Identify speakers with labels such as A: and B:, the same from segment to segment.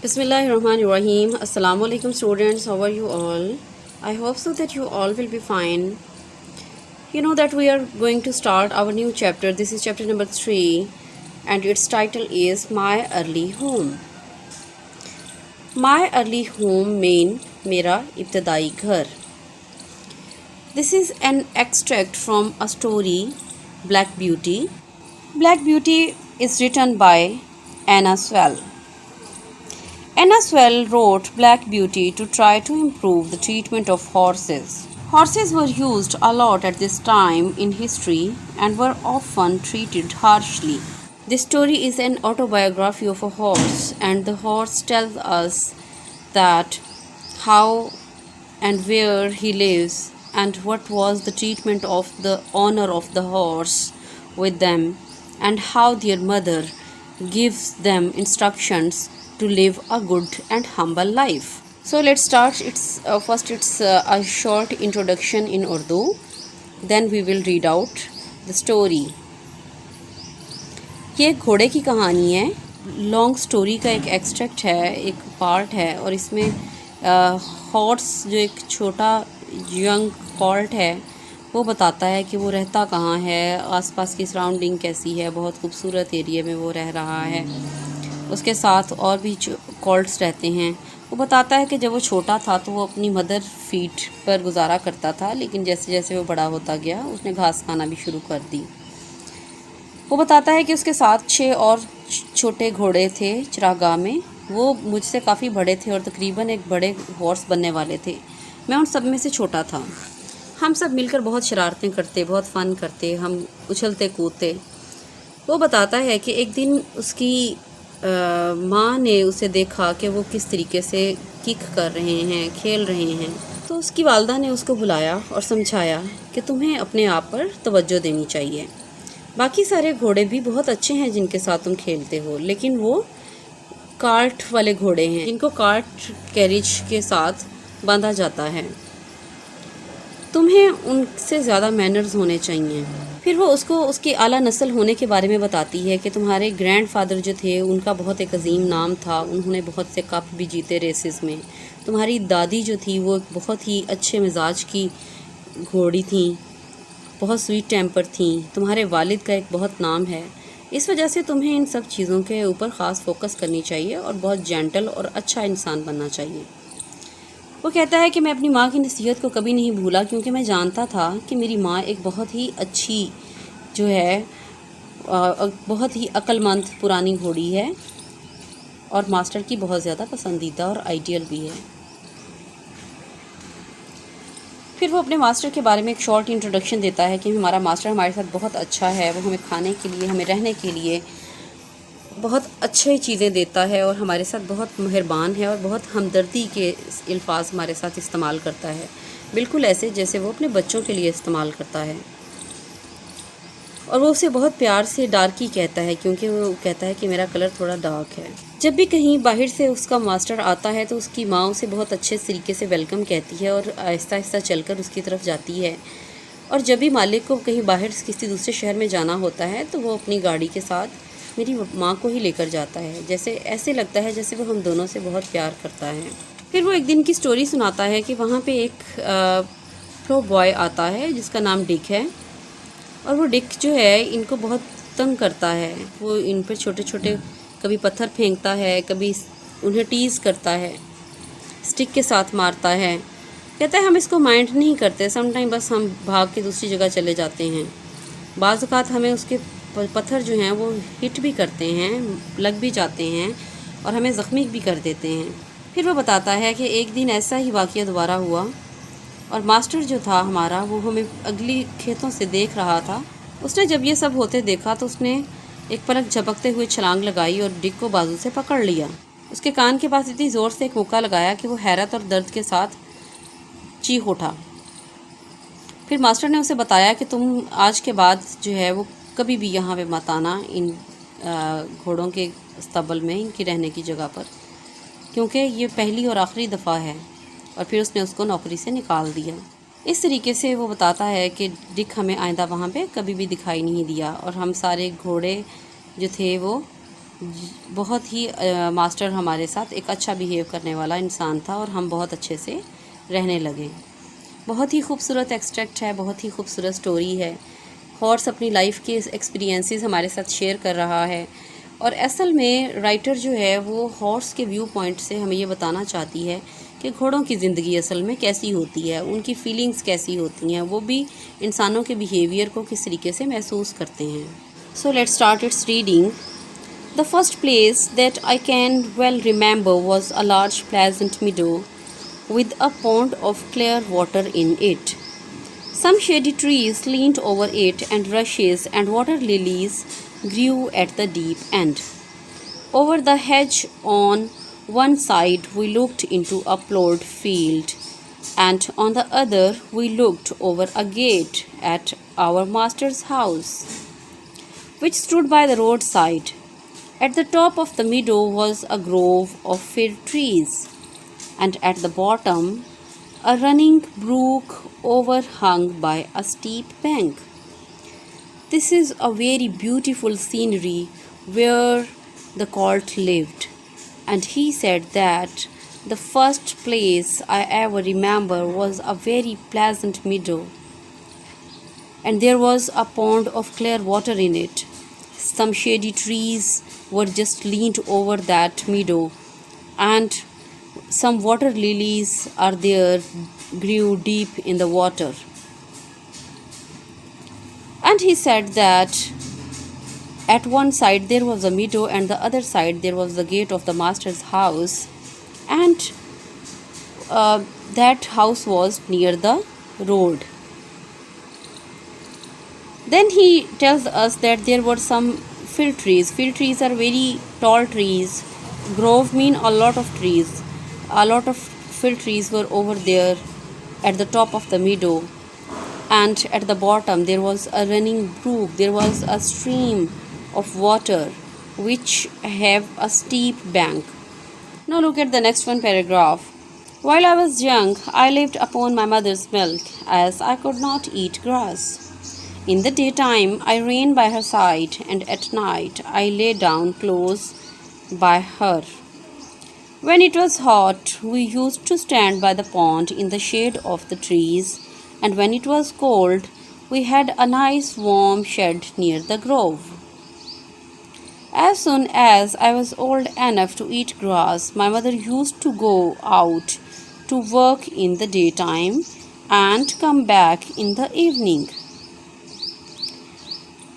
A: Bismillahirrahmanirrahim. Assalamu alaikum students. How are you all? I hope so that you all will be fine. You know that we are going to start our new chapter. This is chapter number 3 and its title is My Early Home. My early home mean मेरा इब्तदाई घर. This is an extract from a story Black Beauty. Black Beauty is written by Anna Sewell. Anna Sewell wrote Black Beauty to try to improve the treatment of horses. Horses were used a lot at this time in history and were often treated harshly. This story is an autobiography of a horse, and the horse tells us that how and where he lives and what was the treatment of the owner of the horse with them, and how their mother gives them instructions to live a good and humble life. So let's start. It's a short introduction in Urdu. Then we will read out the story. ये एक घोड़े की कहानी है. Long story का एक extract है, एक पार्ट है, और इसमें हॉर्स जो एक छोटा यंग कॉल्ट है वो बताता है कि वो रहता कहाँ है, आसपास की सराउंडिंग कैसी है. बहुत खूबसूरत एरिया में वो रह रहा है. उसके साथ और भी कॉल्ट्स रहते हैं. वो बताता है कि जब वो छोटा था तो वो अपनी मदर फीट पर गुजारा करता था, लेकिन जैसे जैसे वो बड़ा होता गया उसने घास खाना भी शुरू कर दी. वो बताता है कि उसके साथ 6 और छोटे घोड़े थे चरागाह में. वो मुझसे काफ़ी बड़े थे और तकरीबन एक बड़े हॉर्स बनने वाले थे. मैं उन सब में से छोटा था. हम सब मिलकर बहुत शरारतें करते, बहुत फ़न करते, हम उछलते कूदते. वो बताता है कि एक दिन उसकी माँ ने उसे देखा कि वो किस तरीके से किक कर रहे हैं, खेल रहे हैं. तो उसकी वालदा ने उसको बुलाया और समझाया कि तुम्हें अपने आप पर तवज्जो देनी चाहिए. बाकी सारे घोड़े भी बहुत अच्छे हैं जिनके साथ तुम खेलते हो, लेकिन वो कार्ट वाले घोड़े हैं जिनको कार्ट कैरिज के साथ बांधा जाता है. तुम्हें उनसे ज़्यादा मैनर्स होने चाहिए. फिर वो उसको उसकी आला नस्ल होने के बारे में बताती है कि तुम्हारे ग्रैंडफादर जो थे उनका बहुत एक अजीम नाम था, उन्होंने बहुत से कप भी जीते रेसेस में. तुम्हारी दादी जो थी वो बहुत ही अच्छे मिजाज की घोड़ी थी, बहुत स्वीट टेम्पर थी. तुम्हारे वालिद का एक बहुत नाम है. इस वजह से तुम्हें इन सब चीज़ों के ऊपर ख़ास फोकस करनी चाहिए और बहुत जेंटल और अच्छा इंसान बनना चाहिए. वो कहता है कि मैं अपनी माँ की नसीहत को कभी नहीं भूला, क्योंकि मैं जानता था कि मेरी माँ एक बहुत ही अच्छी जो है बहुत ही अक्लमंद पुरानी घोड़ी है और मास्टर की बहुत ज़्यादा पसंदीदा और आइडियल भी है. फिर वो अपने मास्टर के बारे में एक शॉर्ट इंट्रोडक्शन देता है कि हमारा मास्टर हमारे साथ बहुत अच्छा है. वो हमें खाने के लिए, हमें रहने के लिए बहुत अच्छी चीज़ें देता है और हमारे साथ बहुत मेहरबान है और बहुत हमदर्दी के अल्फाज हमारे साथ इस्तेमाल करता है, बिल्कुल ऐसे जैसे वो अपने बच्चों के लिए इस्तेमाल करता है. और वो उसे बहुत प्यार से डार्की कहता है, क्योंकि वो कहता है कि मेरा कलर थोड़ा डार्क है. जब भी कहीं बाहर से उसका मास्टर आता है तो उसकी माँ उसे बहुत अच्छे तरीके से वेलकम कहती है और आहिस्ता आहिस्ता चलकर उसकी तरफ जाती है. और जब भी मालिक को कहीं बाहर किसी दूसरे शहर में जाना होता है तो वो अपनी गाड़ी के साथ मेरी माँ को ही लेकर जाता है. जैसे ऐसे लगता है जैसे वो हम दोनों से बहुत प्यार करता है. फिर वो एक दिन की स्टोरी सुनाता है कि वहाँ पे एक प्रो बॉय आता है जिसका नाम डिक है, और वो डिक जो है इनको बहुत तंग करता है. वो इन पर छोटे छोटे कभी पत्थर फेंकता है, कभी उन्हें टीज़ करता है, स्टिक के साथ मारता है. कहता है हम इसको माइंड नहीं करते, सम टाइम बस हम भाग के दूसरी जगह चले जाते हैं. बाज़ औक़ात हमें उसके पत्थर जो हैं वो हिट भी करते हैं, लग भी जाते हैं और हमें ज़ख्मी भी कर देते हैं. फिर वो बताता है कि एक दिन ऐसा ही वाक़या दोबारा हुआ और मास्टर जो था हमारा वो हमें अगली खेतों से देख रहा था. उसने जब ये सब होते देखा तो उसने एक पलक झपकते हुए छलांग लगाई और डिक को बाजू से पकड़ लिया. उसके कान के पास इतनी ज़ोर से एक मुक्का लगाया कि वो हैरत और दर्द के साथ चीख उठा. फिर मास्टर ने उसे बताया कि तुम आज के बाद जो है वो कभी भी यहाँ पे मत आना, इन घोड़ों के स्तबल में, इनकी रहने की जगह पर, क्योंकि ये पहली और आखिरी दफ़ा है. और फिर उसने उसको नौकरी से निकाल दिया. इस तरीके से वो बताता है कि डिक हमें आइंदा वहाँ पे कभी भी दिखाई नहीं दिया और हम सारे घोड़े जो थे वो بہت ہی ماسٹر ہمارے ساتھ ایک اچھا بیہیو کرنے والا انسان تھا اور ہم بہت اچھے سے رہنے لگے. بہت ہی خوبصورت ایکسٹریکٹ ہے, بہت ہی خوبصورت سٹوری ہے. ہارس اپنی لائف کے ایکسپیرینسز ہمارے ساتھ شیئر کر رہا ہے, اور اصل میں رائٹر جو ہے وہ ہارس کے ویو پوائنٹ سے ہمیں یہ بتانا چاہتی ہے کہ گھوڑوں کی زندگی اصل میں کیسی ہوتی ہے, ان کی فیلنگز کیسی ہوتی ہیں, وہ بھی انسانوں کے بیہیویئر کو کس طریقے سے محسوس کرتے ہیں. So let's start its reading. The first place that I can well remember was a large pleasant meadow with a pond of clear water in it. Some shady trees leaned over it, and rushes and water lilies grew at the deep end. Over the hedge on one side we looked into a plowed field, and on the other we looked over a gate at our master's house, which stood by the roadside. At the top of the meadow was a grove of fir trees, and at the bottom a running brook overhung by a steep bank. This is a very beautiful scenery where the colt lived, and he said that the first place I ever remember was a very pleasant meadow, and there was a pond of clear water in it. Some shady trees were just leaned over that meadow, and some water lilies are there, grew deep in the water. And he said that at one side there was a meadow, and the other side there was the gate of the master's house, and that house was near the road. Then he tells us that there were some fir trees. Fir trees are very tall trees. Grove mean a lot of trees. A lot of fir trees were over there at the top of the meadow. And at the bottom there was a running brook. There was a stream of water which have a steep bank. Now look at the next one paragraph. While I was young, I lived upon my mother's milk, as I could not eat grass. In the daytime I ran by her side, and at night I lay down close by her. When it was hot, we used to stand by the pond in the shade of the trees, and when it was cold, we had a nice warm shed near the grove. As soon as I was old enough to eat grass, my mother used to go out to work in the daytime and come back in the evening.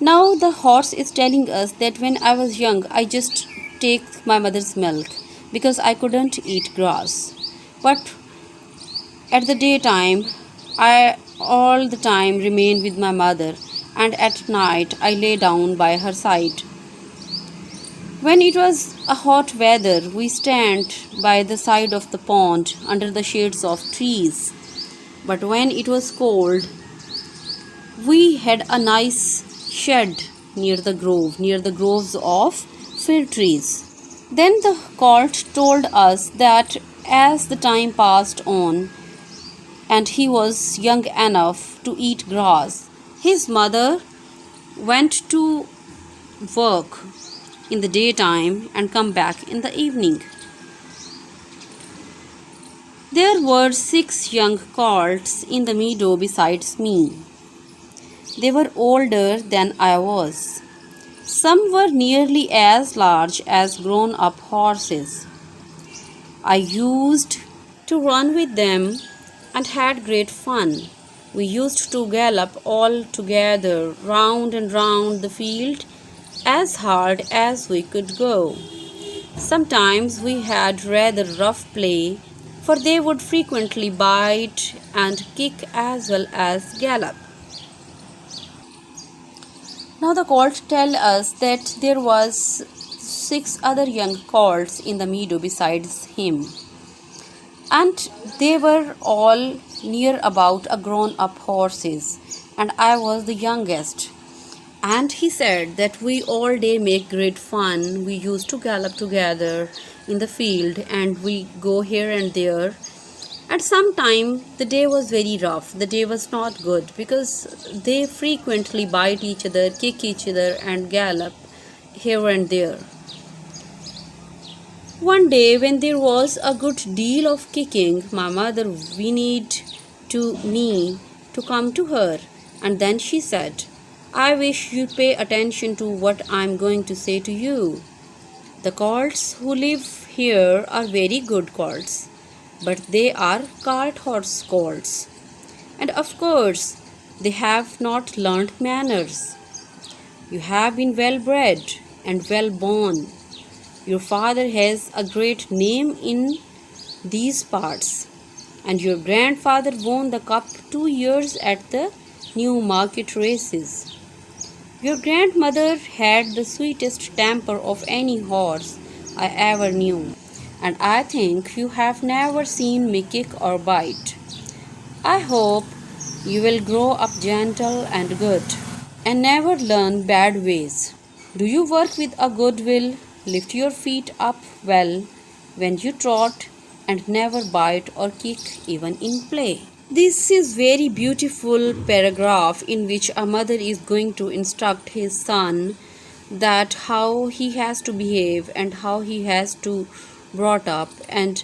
A: Now the horse is telling us that when I was young, I just take my mother's milk because I couldn't eat grass. But at the daytime, I all the time remained with my mother, and at night I lay down by her side. When it was a hot weather, we stand by the side of the pond under the shades of trees. But when it was cold, we had a nice shed near the groves of fir trees. Then the colt told us that as the time passed on and he was young enough to eat grass, his mother went to work in the daytime and come back in the evening. There were 6 young colts in the meadow besides me. They were older than I was. Some were nearly as large as grown-up horses. I used to run with them and had great fun. We used to gallop all together round and round the field as hard as we could go. Sometimes we had rather rough play, for they would frequently bite and kick as well as gallop. Now the colt tell us that there was 6 other young colts in the meadow besides him, and they were all near about a grown-up horses, and I was the youngest. And he said that we all day make great fun. We used to gallop together in the field, and we go here and there. At some time the day was very rough. The day was not good because they frequently bite each other, kick each other, and gallop here and there. One day, when there was a good deal of kicking, my mother whinnied to me to come to her, and then she said, I wish you'd pay attention to what I'm going to say to you. The colts who live here are very good colts, but they are cart horse colts. And of course, they have not learned manners. You have been well bred and well born. Your father has a great name in these parts, and your grandfather won the cup 2 years at the Newmarket races. Your grandmother had the sweetest temper of any horse I ever knew, and I think you have never seen me kick or bite. I hope you will grow up gentle and good and never learn bad ways. Do you work with a good will, lift your feet up well when you trot, and never bite or kick even in play. This is very beautiful paragraph in which a mother is going to instruct his son that how he has to behave and how he has to brought up and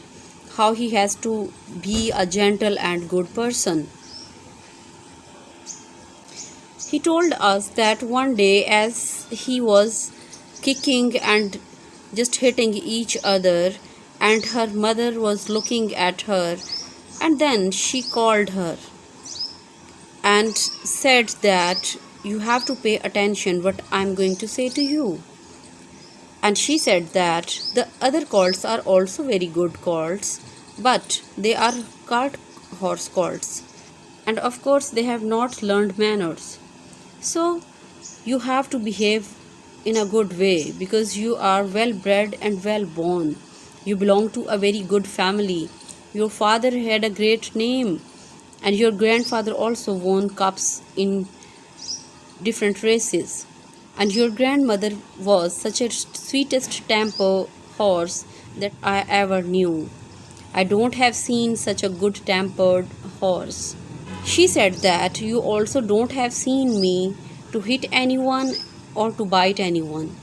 A: how he has to be a gentle and good person. He told us that one day, as he was kicking and just hitting each other, and her mother was looking at her, and then she called her and said that you have to pay attention what I'm going to say to you. And she said that the other colts are also very good colts, but they are cart horse colts, and of course they have not learned manners. So you have to behave in a good way because you are well bred and well born. You belong to a very good family. Your father had a great name, and your grandfather also won cups in different races. And your grandmother was such a sweetest temper horse that I ever knew. I don't have seen such a good tempered horse. She said that you also don't have seen me to hit anyone or to bite anyone.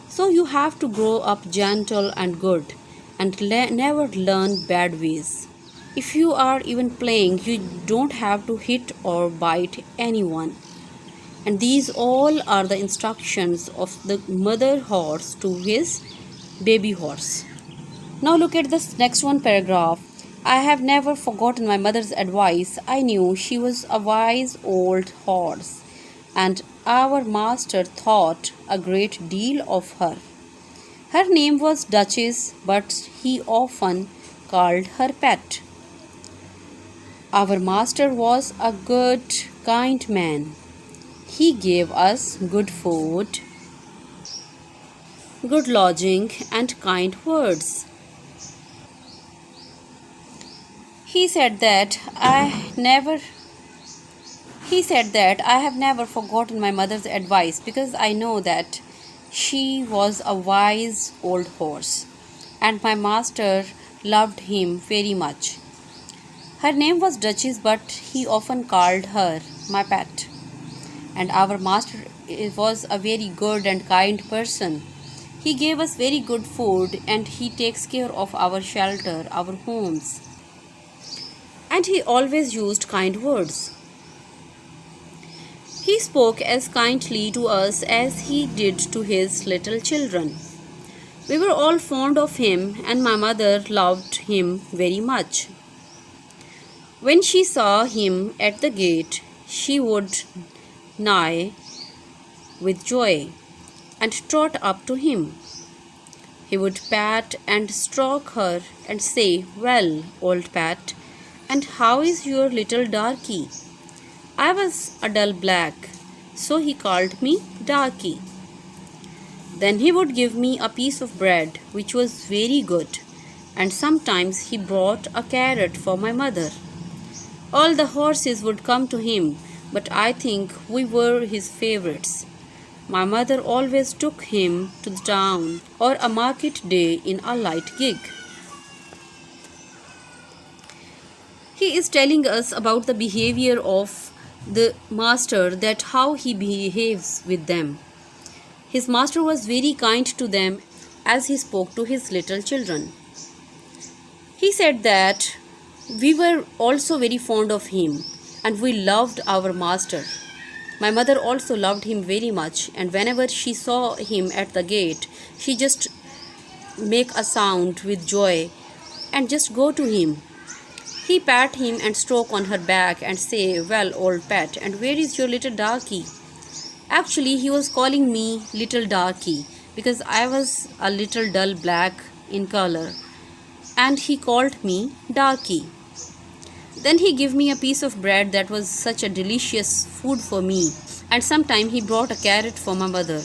A: So you have to grow up gentle and good and never learn bad ways. If you are even playing, you don't have to hit or bite anyone. And these all are the instructions of the mother horse to his baby horse. Now look at this next one paragraph. I have never forgotten my mother's advice. I knew she was a wise old horse, and our master thought a great deal of her. Her name was Duchess, but he often called her Pet. Our master was a good, kind man. He gave us good food, good lodging, and kind words. He said that I have never forgotten my mother's advice because I know that she was a wise old horse, and my master loved him very much. Her name was Duchess, but he often called her my pet. And our master was a very good and kind person. He gave us very good food, and he takes care of our shelter, our homes. And he always used kind words. He spoke as kindly to us as he did to his little children. We were all fond of him, and my mother loved him very much. When she saw him at the gate, she would neigh with joy and trot up to him. He would pat and stroke her and say, Well, old Pat, and how is your little darky? I was a dull black, so he called me Darky. Then he would give me a piece of bread, which was very good, and sometimes he brought a carrot for my mother. All the horses would come to him, but I think we were his favorites. My mother always took him to the town or a market day in a light gig. He is telling us about the behavior of the master, that how he behaves with them. His master was very kind to them, as he spoke to his little children. He said that we were also very fond of him and we loved our master. My mother also loved him very much, and whenever she saw him at the gate, she just make a sound with joy and just go to him. He pat him and stroke on her back and say, "Well, old pet, and where is your little darky?" Actually, he was calling me little darky because I was a little dull black in color, and he called me darky. Then he gave me a piece of bread that was such a delicious food for me, and sometime he brought a carrot for my mother.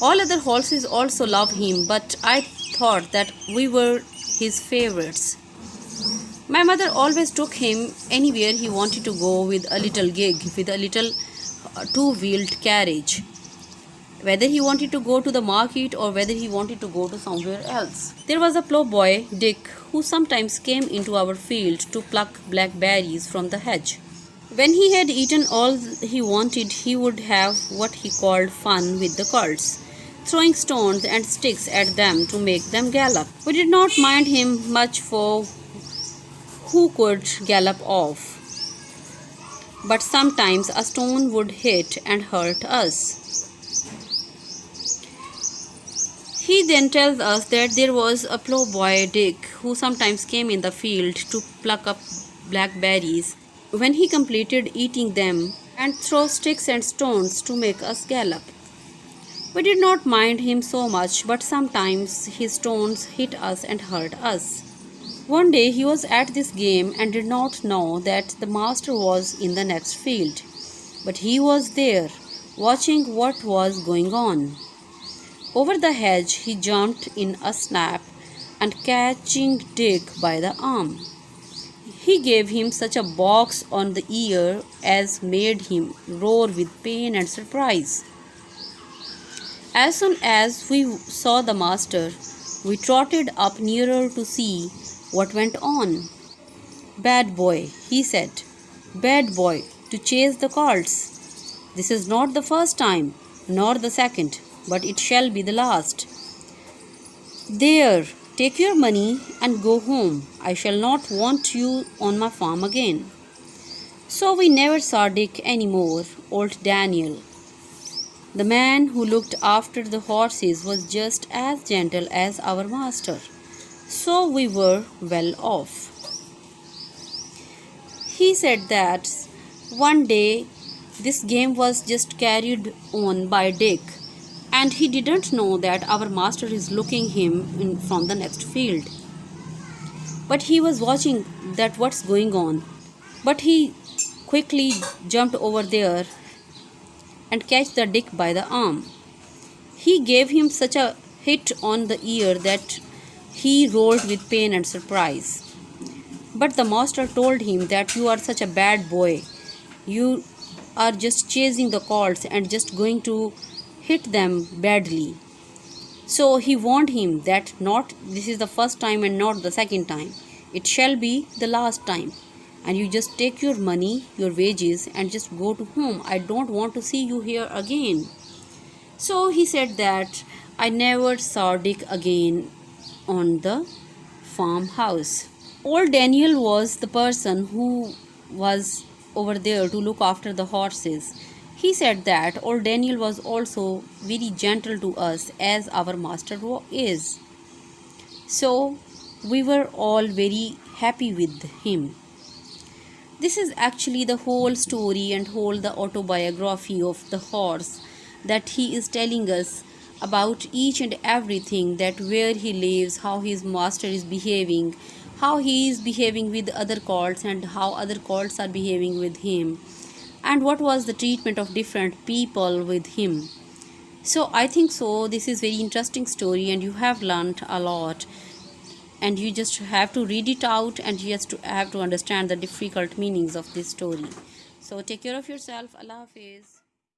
A: All other horses also loved him, but I thought that we were his favorites. My mother always took him anywhere he wanted to go with a little gig, with a little two-wheeled carriage. Whether he wanted to go to the market or whether he wanted to go to somewhere else. There was a ploughboy, Dick, who sometimes came into our field to pluck blackberries from the hedge. When he had eaten all he wanted, he would have what he called fun with the colts, throwing stones and sticks at them to make them gallop. We did not mind him much, for who could gallop off? But sometimes a stone would hit and hurt us. He then tells us that there was a ploughboy, Dick, who sometimes came in the field to pluck up blackberries. When he completed eating them, and throw sticks and stones to make us gallop. We did not mind him so much, but sometimes his stones hit us and hurt us. One day he was at this game and did not know that the master was in the next field, but he was there, watching what was going on. Over the hedge he jumped in a snap and catching Dick by the arm. He gave him such a box on the ear as made him roar with pain and surprise. As soon as we saw the master, we trotted up nearer to see what went on. "Bad boy," he said, "bad boy to chase the colts. This is not the first time, nor the second, but it shall be the last. There, take your money and go home. I shall not want you on my farm again." So we never saw Dick any more. Old Daniel, the man who looked after the horses, was just as gentle as our master. So we were well off. He said that one day this game was just carried on by Dick, and he didn't know that our master is looking him from the next field. But he was watching that what's going on. But he quickly jumped over there and catch the Dick by the arm. He gave him such a hit on the ear that he roared with pain and surprise. But the master told him that you are such a bad boy. You are just chasing the colts and just going to hit them badly. So he warned him that not this is the first time and not the second time. It shall be the last time. And you just take your money, your wages, and just go to home. I don't want to see you here again. So he said that I never saw Dick again on the farmhouse. Old Daniel was the person who was over there to look after the horses. He said that old Daniel was also very gentle to us as our master is. So we were all very happy with him. This is actually the whole story and whole the autobiography of the horse that he is telling us about each and everything, that where he lives, how his master is behaving, how he is behaving with other colts and how other colts are behaving with him, and what was the treatment of different people with him. So I think so this is very interesting story and you have learnt a lot, and you just have to read it out and you just have to understand the difficult meanings of this story. So take care of yourself. Allah Hafiz.